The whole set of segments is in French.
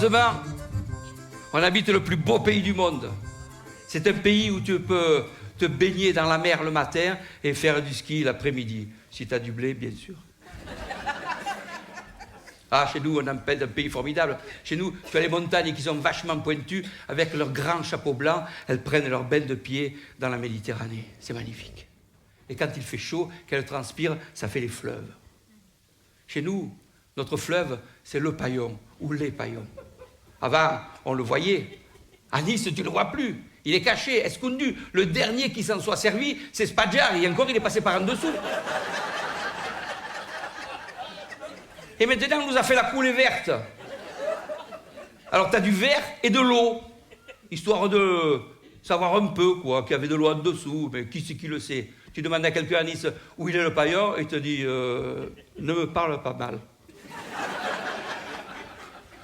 Malheureusement, on habite le plus beau pays du monde. C'est un pays où tu peux te baigner dans la mer le matin et faire du ski l'après-midi. Si tu as du blé, bien sûr. Ah, chez nous, on appelle un pays formidable. Chez nous, tu as les montagnes qui sont vachement pointues, avec leurs grands chapeaux blancs, elles prennent leur bain de pied dans la Méditerranée. C'est magnifique. Et quand il fait chaud, qu'elles transpirent, ça fait les fleuves. Chez nous, notre fleuve, c'est le Paillon, ou les Paillons. Avant, on le voyait. À Nice, tu ne le vois plus. Il est caché, escondu. Le dernier qui s'en soit servi, c'est Spadjar. Et encore, il est passé par en dessous. Et maintenant, on nous a fait la coulée verte. Alors, tu as du vert et de l'eau. Histoire de savoir un peu, quoi, qu'il y avait de l'eau en dessous. Mais qui c'est qui le sait? Tu demandes à quelqu'un à Nice où il est le paillon, et il te dit ne me parle pas mal.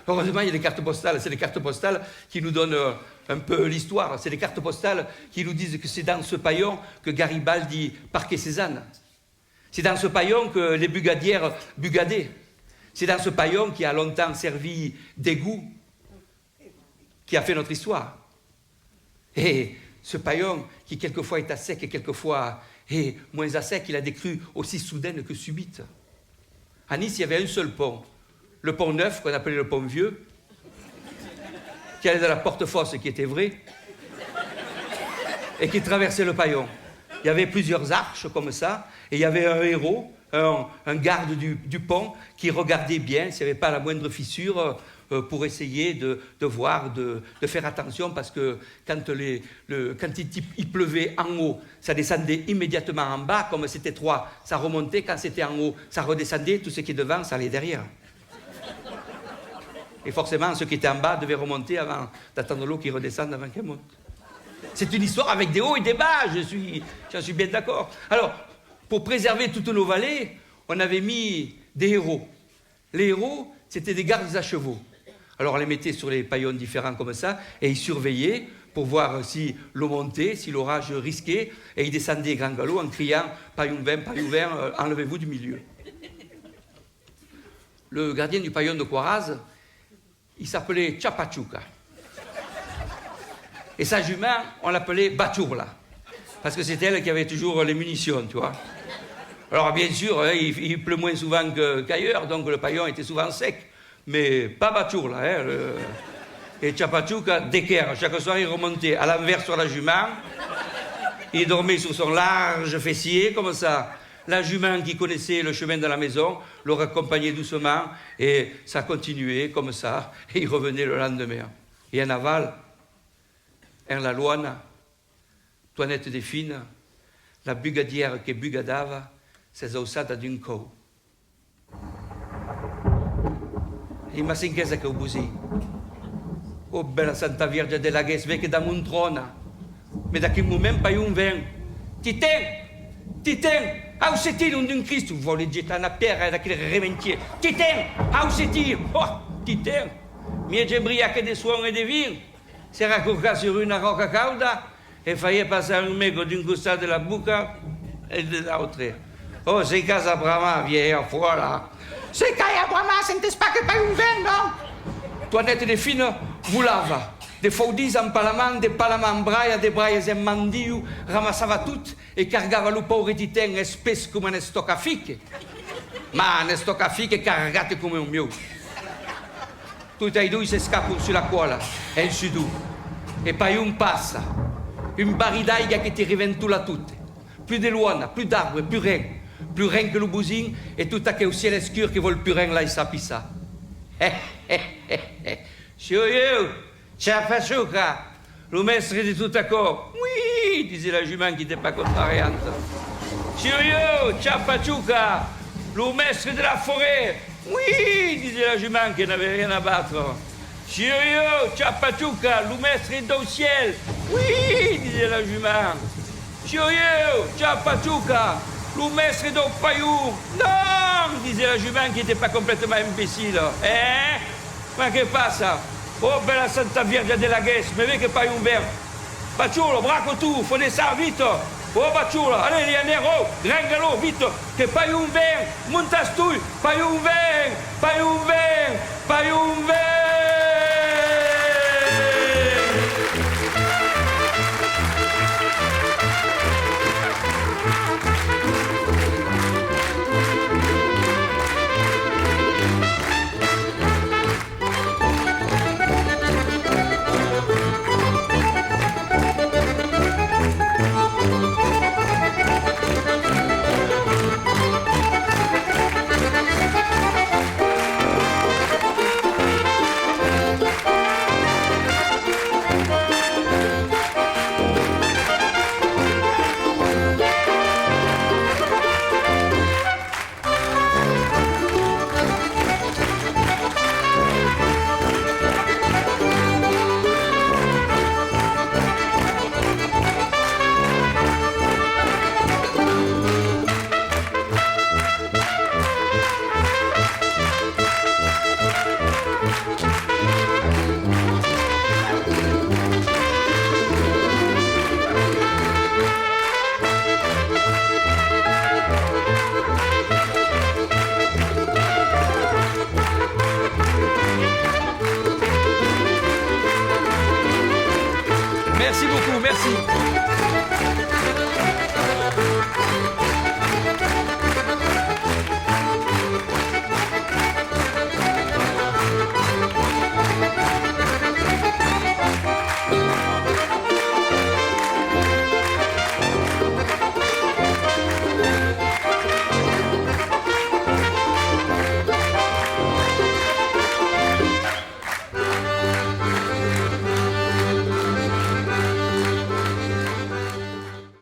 Heureusement, il y a des cartes postales. C'est des cartes postales qui nous donnent un peu l'histoire. C'est des cartes postales qui nous disent que c'est dans ce paillon que Garibaldi parquait ses ânes. C'est dans ce paillon que les bugadières bugadaient. C'est dans ce paillon qui a longtemps servi d'égout, qui a fait notre histoire. Et ce paillon, qui quelquefois est à sec et quelquefois est moins à sec, il a des crues aussi soudaines que subites. À Nice, il y avait un seul pont. Le pont neuf, qu'on appelait le pont vieux, qui allait de la porte-fosse, qui était vrai, et qui traversait le paillon. Il y avait plusieurs arches comme ça, et il y avait un héros, un garde du pont, qui regardait bien s'il n'y avait pas la moindre fissure pour essayer de voir, de faire attention, parce que quand il pleuvait en haut, ça descendait immédiatement en bas, comme c'était étroit, ça remontait, quand c'était en haut, ça redescendait, tout ce qui est devant, ça allait derrière. Et forcément, ceux qui étaient en bas devaient remonter avant d'attendre l'eau qui redescende avant qu'elle monte. C'est une histoire avec des hauts et des bas, j'en suis bien d'accord. Alors, pour préserver toutes nos vallées, on avait mis des héros. Les héros, c'était des gardes à chevaux. Alors, on les mettait sur les paillons différents comme ça, et ils surveillaient pour voir si l'eau montait, si l'orage risquait, et ils descendaient grand galop en criant « paillon vert, enlevez-vous du milieu ». Le gardien du paillon de Coiraz, il s'appelait Chapachuca. Et sa jument, on l'appelait Baturla. Parce que c'est elle qui avait toujours les munitions, tu vois. Alors, bien sûr, hein, il pleut moins souvent qu'ailleurs, donc le paillon était souvent sec. Mais pas Baturla, hein. Et Chapachuca, d'équerre. Chaque soir, il remontait à l'envers sur la jument. Il dormait sur son large fessier, comme ça. La jument qui connaissait le chemin de la maison le raccompagnait doucement, et ça continuait comme ça, et il revenait le lendemain. Et en aval, en la Luana, toinette des fines, la bugadière che bugadava, s'è usata d'un cou. E ma sin chiesa che ubusi. Oh bella Santa Virge della Ghes, vecchia da Montrona. Ma da che momento pai un ven. Titan, où c'est-il, nom d'un Christ? Vous voulez jeter una pierre avec le rémentier. Titan, où c'est-il? Oh, Titan, mia gembriaca de suon e de vin. Si era accoccato sur una roca cauda e faia passare un mego d'un costat de la bouca e dell'altra. Oh, c'est casa brama, vieille voilà. C'est caia brama, sentes pas que pas un vin, non? Toinette de fine, vous lava. De faudis en palamant, de palamant braia, de braias en mandiu, ramassava tout e cargava lo pauvre Titan espès come un stoccafiche. Ma un stoccafiche cargate come un mio. Tutti e due si scappano sulla cuola e il sudù. E poi un passa, une baridaia che ti riventula tutte. Plus de luana, plus d'arbres, plus rien que le bousin, e tutta che il cielo scuro che vuol più rien là e sapissa. Cioè, Chapachuca, le maître de tout accord. Oui, disait la jument qui n'était pas contrariante. Cioè, Chapachuca, le maître de la forêt. Oui, disait la jument qui n'avait rien à battre. Cioè, Chapachuca, le maître du ciel. Oui, disait la jument. Cioè, Chapachuca, le maître du paillou. Non, disait la jument qui n'était pas complètement imbécile. Hein? Ma che passa? Oh, bella Santa Virge della Ghes, mi vedi che fai un verre? Bacciolo, braco tu, fai ça vite. Oh, Bacciolo, allez, Lianero, Grangalo, vite, che fai un verre, montas tu, fai un verre, fai un verre, fai un verre.